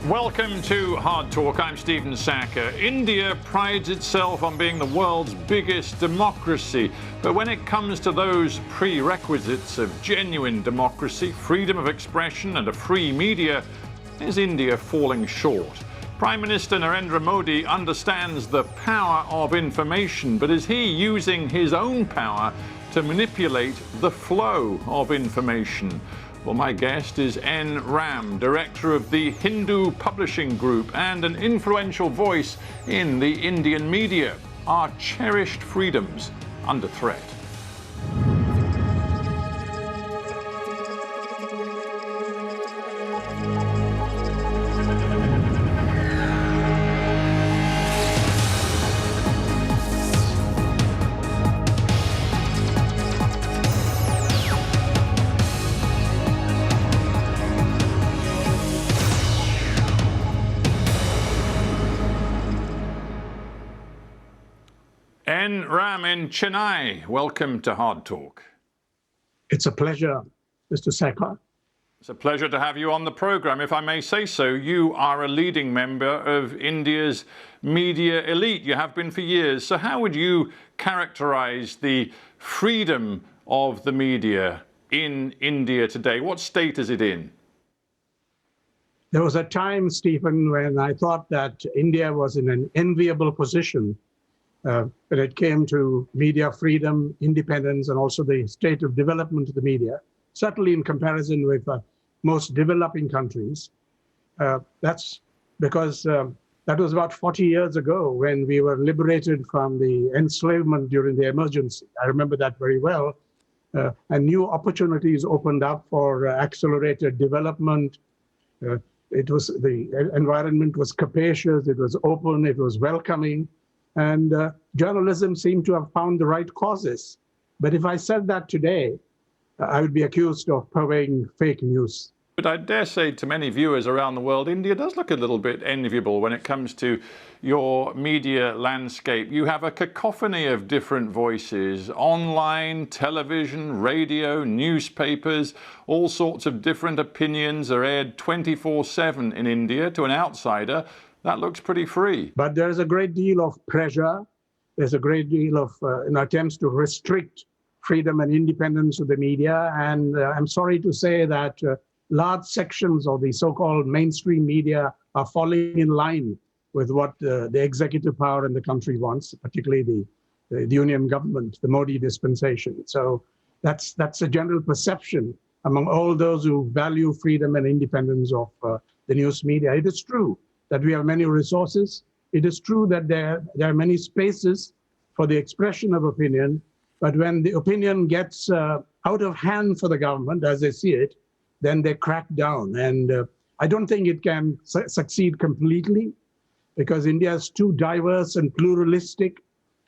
Welcome to Hard Talk. I'm Stephen Sacker. India prides itself on being the world's biggest democracy. But when it comes to those prerequisites of genuine democracy, freedom of expression and a free media, is India falling short? Prime Minister Narendra Modi understands the power of information, but is he using his own power to manipulate the flow of information? Well, my guest is N. Ram, director of the Hindu Publishing Group and an influential voice in the Indian media. Are cherished freedoms under threat? N. Ram in Chennai, welcome to Hard Talk. It's a pleasure, Mr. Sacker. It's a pleasure to have you on the program. If I may say so, you are a leading member of India's media elite. You have been for years. So how would you characterize the freedom of the media in India today? What state is it in? There was a time, Stephen, when I thought that India was in an enviable position when it came to media freedom, independence, and also the state of development of the media, certainly in comparison with most developing countries. That's because that was about 40 years ago when we were liberated from the enslavement during the emergency. I remember that very well. And new opportunities opened up for accelerated development. The environment was capacious, it was open, it was welcoming. And journalism seemed to have found the right causes. But if I said that today, I would be accused of purveying fake news. But I dare say to many viewers around the world, India does look a little bit enviable when it comes to your media landscape. You have a cacophony of different voices, online, television, radio, newspapers, all sorts of different opinions are aired 24/7 in India. To an outsider, that looks pretty free. But there's a great deal of pressure. There's a great deal of attempts to restrict freedom and independence of the media. And I'm sorry to say that large sections of the so-called mainstream media are falling in line with what the executive power in the country wants, particularly the union government, the Modi dispensation. So that's a general perception among all those who value freedom and independence of the news media. It is true that we have many resources. It is true that there are many spaces for the expression of opinion, but when the opinion gets out of hand for the government, as they see it, then they crack down. And I don't think it can succeed completely because India is too diverse and pluralistic,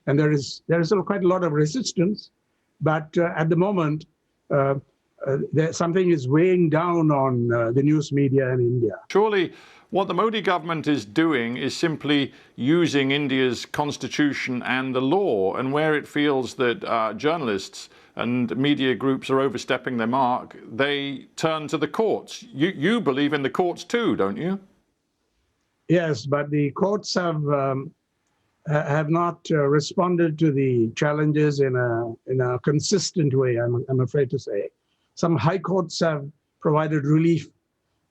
and there is quite a lot of resistance. But at the moment, something is weighing down on the news media in India. Surely what the Modi government is doing is simply using India's constitution and the law, and where it feels that journalists and media groups are overstepping their mark, they turn to the courts. You believe in the courts too, don't you? Yes, but the courts have not responded to the challenges in a consistent way, I'm afraid to say. Some high courts have provided relief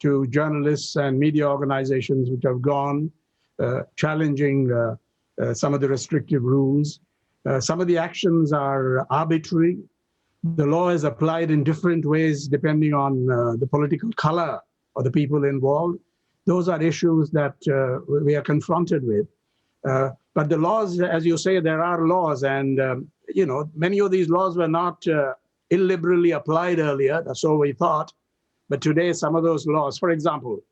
to journalists and media organizations which have gone challenging some of the restrictive rules. Some of the actions are arbitrary. The law is applied in different ways depending on the political color of the people involved. Those are issues that we are confronted with. But the laws, as you say, there are laws, and many of these laws were not illiberally applied earlier, so we thought. But today, some of those laws, for example,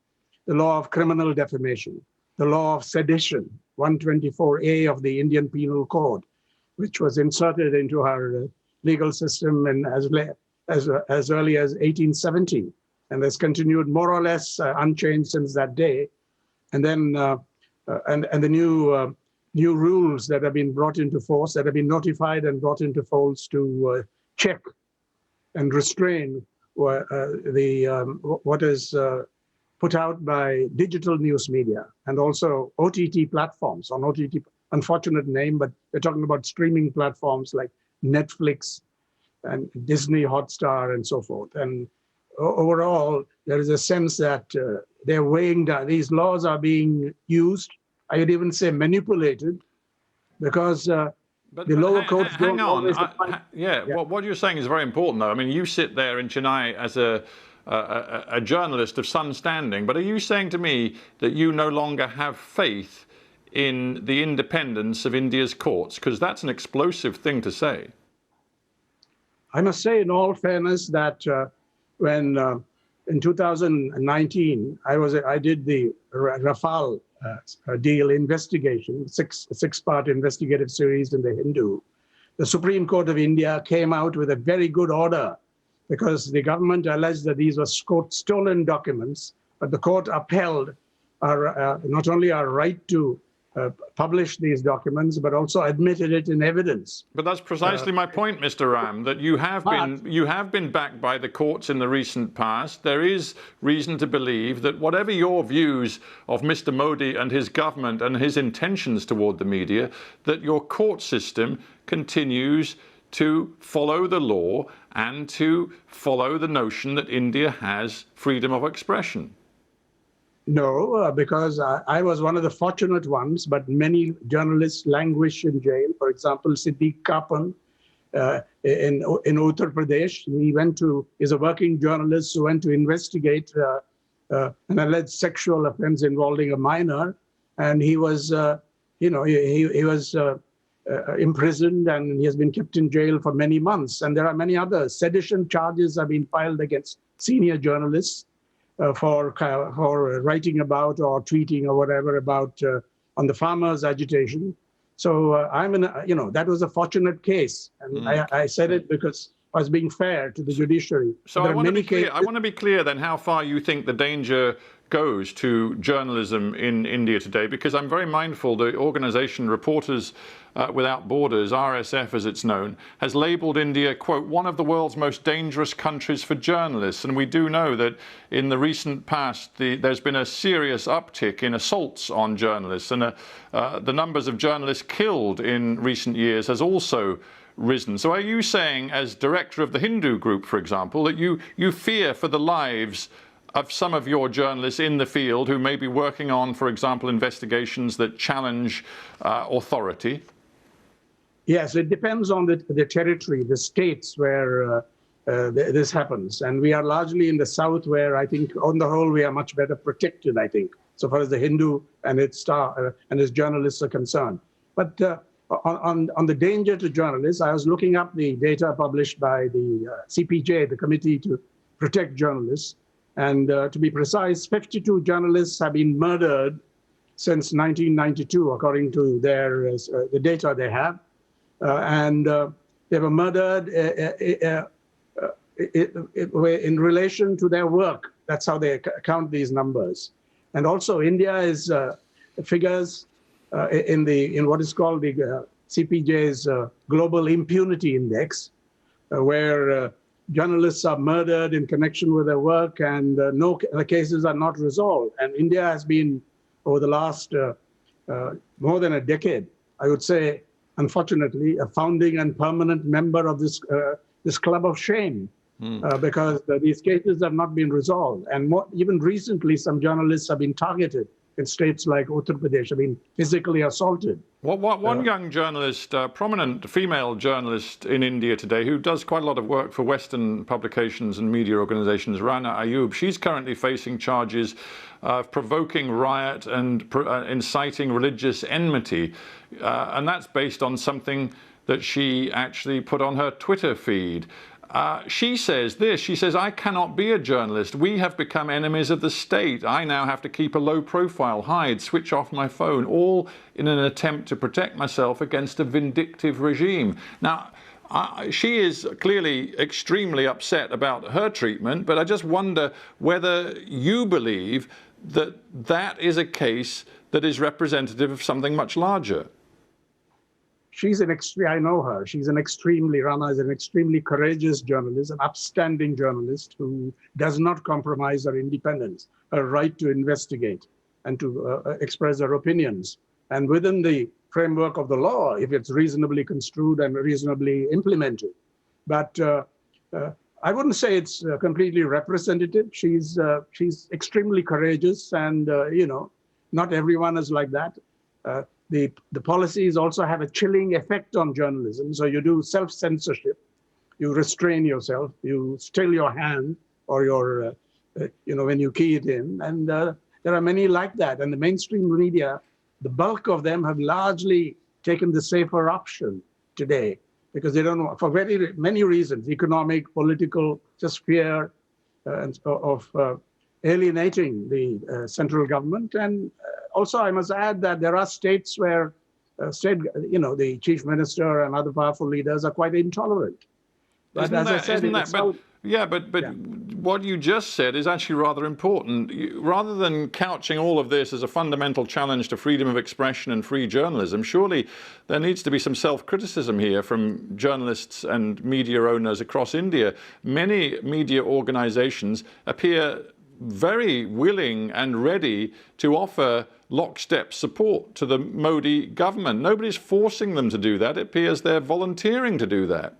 the law of criminal defamation, the law of sedition, 124A of the Indian Penal Code, which was inserted into our legal system as early as 1870, and has continued more or less unchanged since that day. And then and the new rules that have been brought into force, that have been notified and brought into force to check and restrain what is put out by digital news media and also OTT platforms. On OTT, unfortunate name, but we're talking about streaming platforms like Netflix and Disney Hotstar and so forth. And overall, there is a sense that they're weighing down. These laws are being used, I would even say manipulated, because the lower courts hang don't on. always Yeah. Well, what you're saying is very important, though. I mean, you sit there in Chennai as a journalist of some standing, but are you saying to me that you no longer have faith in the independence of India's courts? Because that's an explosive thing to say. I must say, in all fairness, that when in 2019 I did the Rafale deal investigation, six-part investigative series in the Hindu, the Supreme Court of India came out with a very good order because the government alleged that these were stolen documents, but the court upheld not only our right to publish these documents, but also admitted it in evidence. But that's precisely my point, Mr. Ram, that you have been backed by the courts in the recent past. There is reason to believe that whatever your views of Mr. Modi and his government and his intentions toward the media, that your court system continues to follow the law and to follow the notion that India has freedom of expression. No, because I was one of the fortunate ones, but many journalists languish in jail. For example, Siddiq Kapan in Uttar Pradesh, is a working journalist who went to investigate an alleged sexual offense involving a minor, and he was, he was imprisoned and he has been kept in jail for many months. And there are many other sedition charges have been filed against senior journalists. For writing about or tweeting or whatever about on the farmers' agitation. So that was a fortunate case. And I said it because I was being fair to the judiciary. So I want to be clear then how far you think the danger goes to journalism in India today, because I'm very mindful the organization Reporters Without Borders, RSF as it's known, has labeled India, quote, one of the world's most dangerous countries for journalists. And we do know that in the recent past, there's been a serious uptick in assaults on journalists, and the numbers of journalists killed in recent years has also risen. So are you saying, as director of the Hindu group, for example, that you fear for the lives of some of your journalists in the field who may be working on, for example, investigations that challenge authority? Yes, it depends on the territory, the states where this happens. And we are largely in the south, where I think on the whole we are much better protected, I think, so far as the Hindu and its journalists are concerned. But on the danger to journalists, I was looking up the data published by the CPJ, the Committee to Protect Journalists. And to be precise, 52 journalists have been murdered since 1992, according to the data they have. They were murdered in relation to their work. That's how they count these numbers. And also, India is figures in what is called the CPJ's Global Impunity Index, where journalists are murdered in connection with their work, and no cases are not resolved. And India has been, over the last more than a decade, I would say, unfortunately, a founding and permanent member of this club of shame, because these cases have not been resolved. And even recently, some journalists have been targeted in states like Uttar Pradesh, have been physically assaulted. One young journalist, prominent female journalist in India today, who does quite a lot of work for Western publications and media organizations, Rana Ayub, she's currently facing charges of provoking riot and inciting religious enmity. And that's based on something that she actually put on her Twitter feed. She says this, she says, I cannot be a journalist. We have become enemies of the state. I now have to keep a low profile, hide, switch off my phone, all in an attempt to protect myself against a vindictive regime. Now, she is clearly extremely upset about her treatment, but I just wonder whether you believe that that is a case that is representative of something much larger. she's an extreme, I know her, she's an extremely, Rana is an extremely courageous journalist, an upstanding journalist who does not compromise her independence, her right to investigate and to express her opinions. And within the framework of the law, if it's reasonably construed and reasonably implemented. But I wouldn't say it's completely representative. She's extremely courageous, and not everyone is like that. The policies also have a chilling effect on journalism. So you do self-censorship, you restrain yourself, you still your hand or your, when you key it in. And there are many like that. And the mainstream media, the bulk of them have largely taken the safer option today because they don't know, for very many reasons, economic, political, just fear of alienating the central government. And also, I must add that there are states where the chief minister and other powerful leaders are quite intolerant. But what you just said is actually rather important. Rather than couching all of this as a fundamental challenge to freedom of expression and free journalism, surely there needs to be some self-criticism here from journalists and media owners across India. Many media organizations appear very willing and ready to offer lockstep support to the Modi government. Nobody's forcing them to do that. It appears they're volunteering to do that.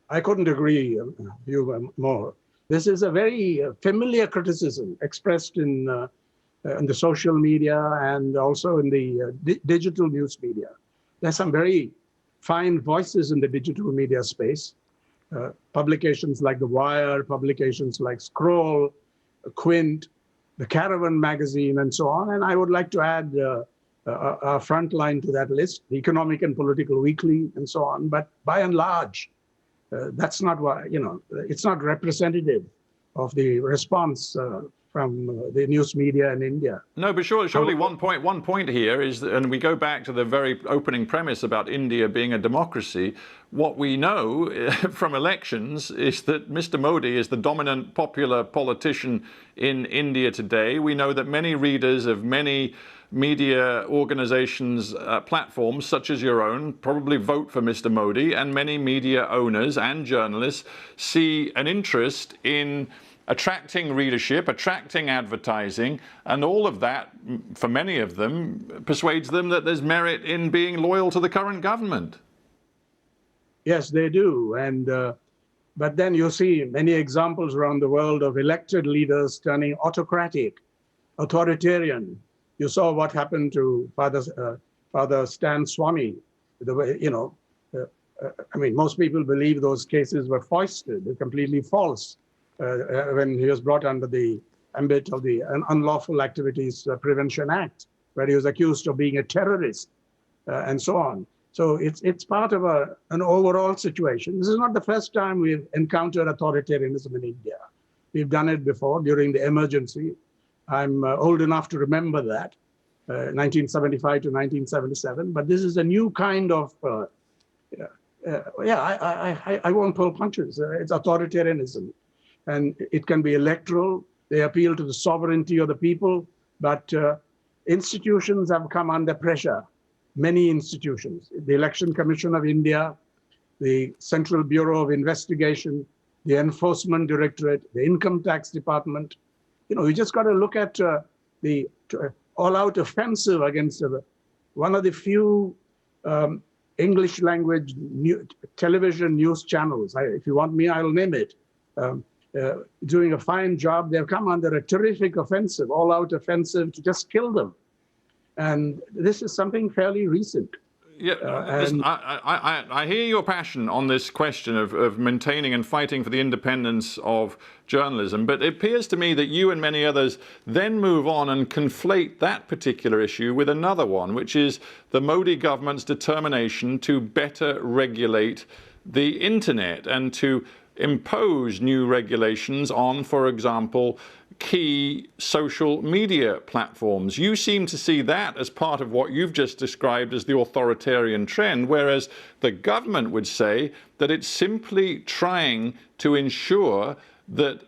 I couldn't agree you more. This is a very familiar criticism expressed in the social media and also in the digital news media. There's some very fine voices in the digital media space. Publications like The Wire, publications like Scroll, Quint, the Caravan magazine, and so on. And I would like to add a frontline to that list, the Economic and Political Weekly, and so on. But by and large, that's not what, it's not representative of the response from the news media in India. No, but surely one point here is, and we go back to the very opening premise about India being a democracy. What we know from elections is that Mr. Modi is the dominant popular politician in India today. We know that many readers of many media organizations' platforms, such as your own, probably vote for Mr. Modi, and many media owners and journalists see an interest in attracting readership, attracting advertising, and all of that, for many of them, persuades them that there's merit in being loyal to the current government. Yes, they do. And but then you see many examples around the world of elected leaders turning autocratic, authoritarian. You saw what happened to Father Stan Swami. The way, most people believe those cases were foisted. They're completely false. When he was brought under the ambit of the Unlawful Activities Prevention Act, where he was accused of being a terrorist and so on. So it's part of an overall situation. This is not the first time we've encountered authoritarianism in India. We've done it before during the emergency. I'm old enough to remember that, 1975 to 1977. But this is a new kind of, I won't pull punches. It's authoritarianism. And it can be electoral. They appeal to the sovereignty of the people. But institutions have come under pressure. Many institutions, the Election Commission of India, the Central Bureau of Investigation, the Enforcement Directorate, the Income Tax Department. You just got to look at the all-out offensive against one of the few English language television news channels. If you want me, I'll name it. Doing a fine job. They've come under a terrific offensive, all-out offensive to just kill them. And this is something fairly recent. Yeah, listen, I hear your passion on this question of maintaining and fighting for the independence of journalism, but it appears to me that you and many others then move on and conflate that particular issue with another one, which is the Modi government's determination to better regulate the internet and to impose new regulations on, for example, key social media platforms. You seem to see that as part of what you've just described as the authoritarian trend, whereas the government would say that it's simply trying to ensure that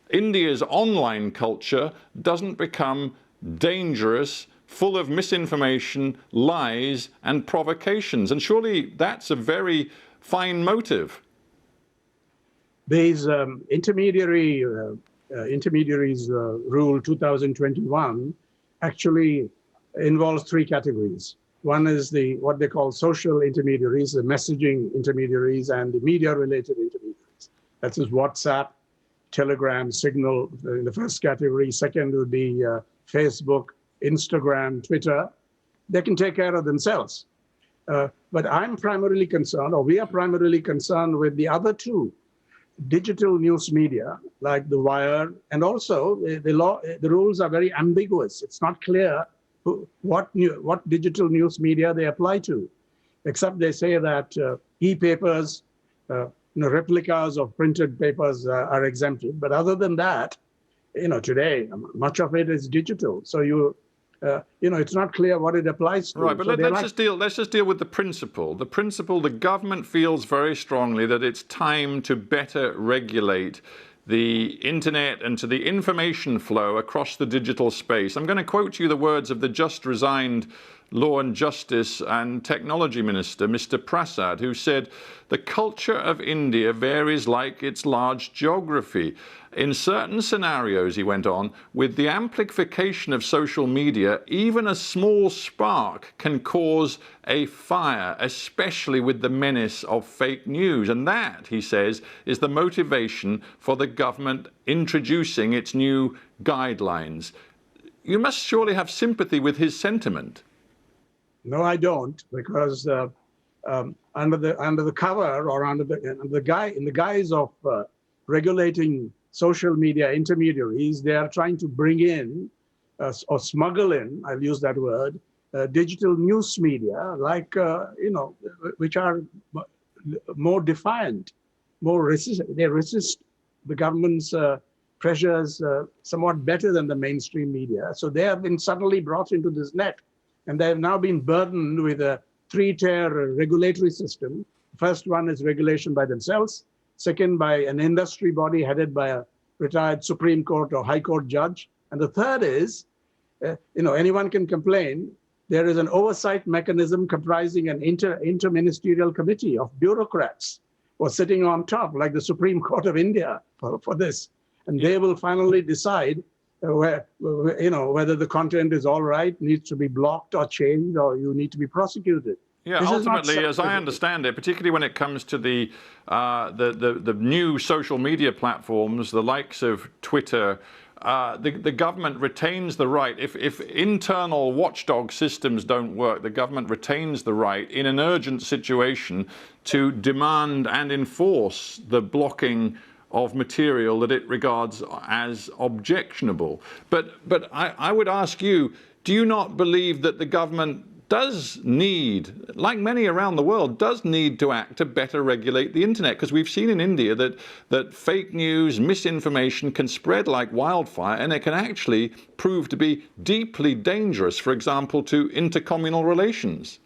India's online culture doesn't become dangerous full of misinformation, lies, and provocations. And surely that's a very fine motive. These intermediaries rule 2021 actually involves three categories. One is what they call social intermediaries, the messaging intermediaries, and the media-related intermediaries. That's just WhatsApp, Telegram, Signal in the first category. Second would be Facebook, Instagram, Twitter. They can take care of themselves. But I'm primarily concerned, or we are primarily concerned with the other two, digital news media, like The Wire, and also the rules are very ambiguous. It's not clear what digital news media they apply to, except they say that e-papers, replicas of printed papers are exempted. But other than that, today, much of it is digital. So it's not clear what it applies to. Right, but so let's just deal with the principle. The principle, the government feels very strongly that it's time to better regulate the internet and to the information flow across the digital space. I'm going to quote you the words of the just resigned Law and Justice and Technology Minister, Mr. Prasad, who said, "The culture of India varies like its large geography. In certain scenarios," he went on, "with the amplification of social media, even a small spark can cause a fire, especially with the menace of fake news." And that, he says, is the motivation for the government introducing its new guidelines. You must surely have sympathy with his sentiment. No, I don't, because under the cover or in the guise of regulating social media intermediaries, they are trying to bring in or smuggle in, I'll use that word, digital news media, like which are more defiant, they resist the government's pressures somewhat better than the mainstream media. So they have been suddenly brought into this net. And they have now been burdened with a three-tier regulatory system. First one is regulation by themselves. Second, by an industry body headed by a retired Supreme Court or High Court judge. And the third is, anyone can complain. There is an oversight mechanism comprising an interministerial committee of bureaucrats who are sitting on top, like the Supreme Court of India, for this. And they will finally decide whether the content is all right, needs to be blocked or changed, or you need to be prosecuted. Yeah, ultimately, as I understand it, particularly when it comes to the new social media platforms, the likes of Twitter, the government retains the right, if internal watchdog systems don't work, the government retains the right in an urgent situation to demand and enforce the blocking of material that it regards as objectionable. But I would ask you, do you not believe that the government does need, like many around the world, does need to act to better regulate the internet? Because we've seen in India that fake news, misinformation can spread like wildfire, and it can actually prove to be deeply dangerous, for example, to intercommunal relations.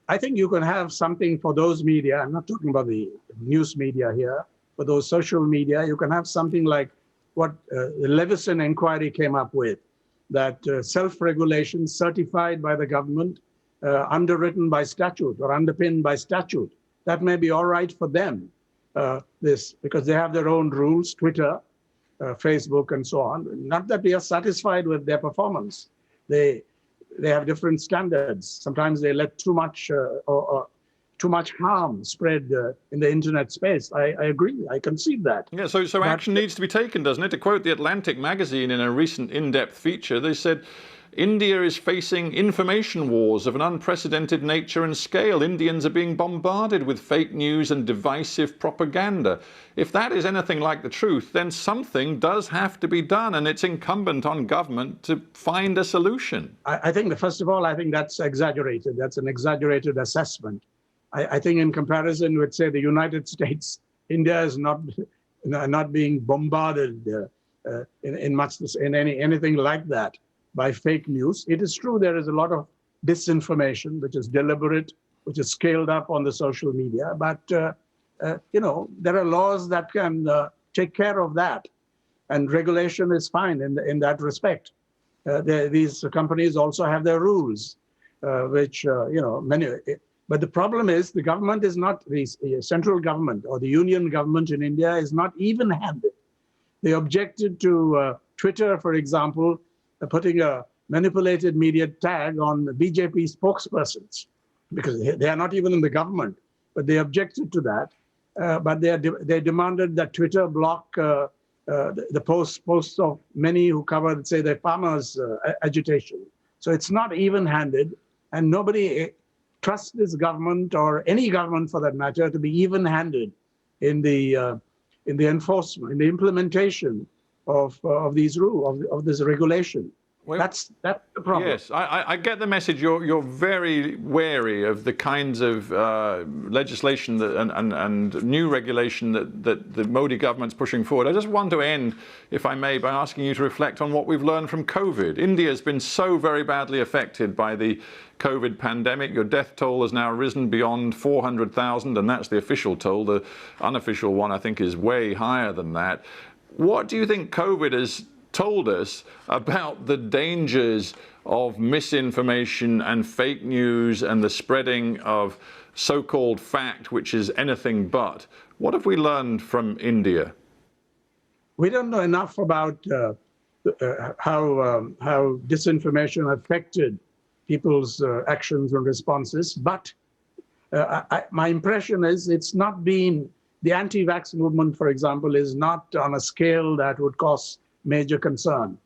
I think you can have something for those media. I'm not talking about the news media here. For those social media, you can have something like what the Levison inquiry came up with, that self-regulation certified by the government, underwritten by statute or underpinned by statute. That may be all right for them, because they have their own rules, Twitter, Facebook, and so on. Not that we are satisfied with their performance. They have different standards. Sometimes they let too much harm spread in the internet space. I agree. I concede that. Yeah, so action needs to be taken, doesn't it? To quote the Atlantic magazine in a recent in-depth feature, they said, India is facing information wars of an unprecedented nature and scale. Indians are being bombarded with fake news and divisive propaganda. If that is anything like the truth, then something does have to be done, and it's incumbent on government to find a solution. I think, first of all, I think that's exaggerated. That's an exaggerated assessment. I think in comparison with, say, the United States, India is not being bombarded in anything like that by fake news. It is true there is a lot of disinformation, which is deliberate, which is scaled up on the social media. But, there are laws that can take care of that. And regulation is fine in that respect. these companies also have their rules, which, many. But the problem is the government is not, the central government or the union government in India is not even-handed. They objected to Twitter, for example, putting a manipulated media tag on BJP spokespersons, because they are not even in the government, but they objected to that. But they demanded that Twitter block the posts of many who covered, say, the farmers' agitation. So it's not even-handed, and nobody trusts this government, or any government for that matter, to be even-handed in the enforcement, in the implementation of these rules, of this regulation. Well, that's the problem. Yes, I get the message. You're very wary of the kinds of legislation that, and new regulation that the Modi government's pushing forward. I just want to end, if I may, by asking you to reflect on what we've learned from COVID. India has been so very badly affected by the COVID pandemic. Your death toll has now risen beyond 400,000, and that's the official toll. The unofficial one, I think, is way higher than that. What do you think COVID has told us about the dangers of misinformation and fake news and the spreading of so-called fact, which is anything but? What have we learned from India? We don't know enough about how disinformation affected people's actions and responses, but my impression is it's not been, the anti-vax movement, for example, is not on a scale that would cause major concern.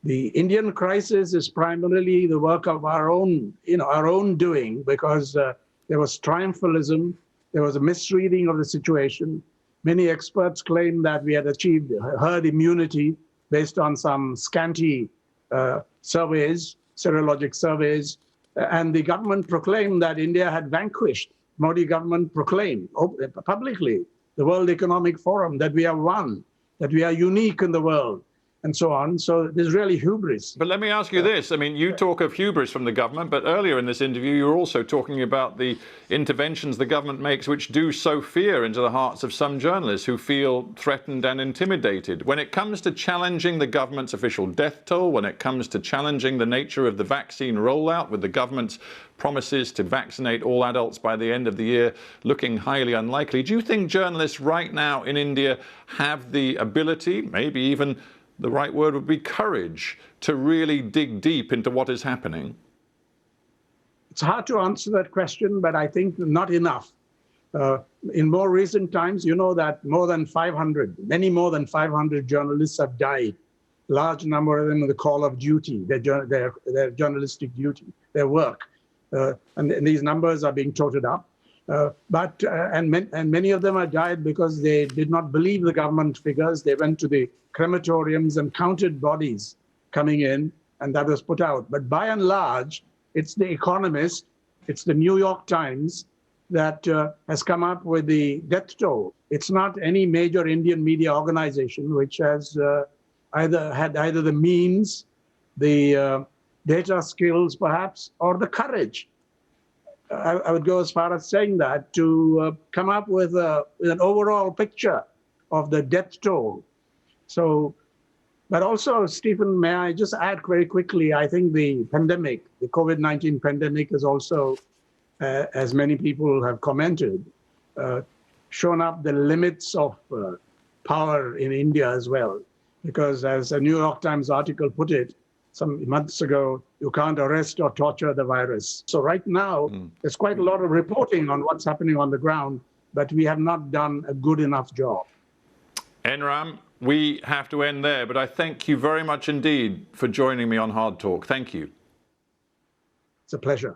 The Indian crisis is primarily the work of our own doing, because there was triumphalism, there was a misreading of the situation. Many experts claim that we had achieved herd immunity based on some scanty surveys, serologic surveys, and the government proclaimed that India had vanquished. Modi government proclaimed publicly, the World Economic Forum, that we have won, that we are unique in the world, and so on. So there's really hubris. But let me ask you this. I mean, you talk of hubris from the government, but earlier in this interview, you were also talking about the interventions the government makes, which do sow fear into the hearts of some journalists who feel threatened and intimidated. When it comes to challenging the government's official death toll, when it comes to challenging the nature of the vaccine rollout, with the government's promises to vaccinate all adults by the end of the year looking highly unlikely, do you think journalists right now in India have the ability, maybe even the right word would be courage, to really dig deep into what is happening? It's hard to answer that question, but I think not enough. In more recent times, you know that many more than 500 journalists have died. Large number of them in the call of duty, their journalistic duty, their work. And these numbers are being toted up. And many of them have died because they did not believe the government figures. They went to the crematoriums and counted bodies coming in, and that was put out. But by and large, it's The Economist, it's the New York Times that has come up with the death toll. It's not any major Indian media organization which has either the means, the data skills perhaps, or the courage. I would go as far as saying that, to come up with an overall picture of the death toll. So, but also, Stephen, may I just add very quickly, I think the pandemic, the COVID-19 pandemic has also, as many people have commented, shown up the limits of power in India as well. Because as a New York Times article put it some months ago, you can't arrest or torture the virus. So right now, there's quite a lot of reporting on what's happening on the ground, but we have not done a good enough job. Enram, we have to end there, but I thank you very much indeed for joining me on Hard Talk. Thank you. It's a pleasure.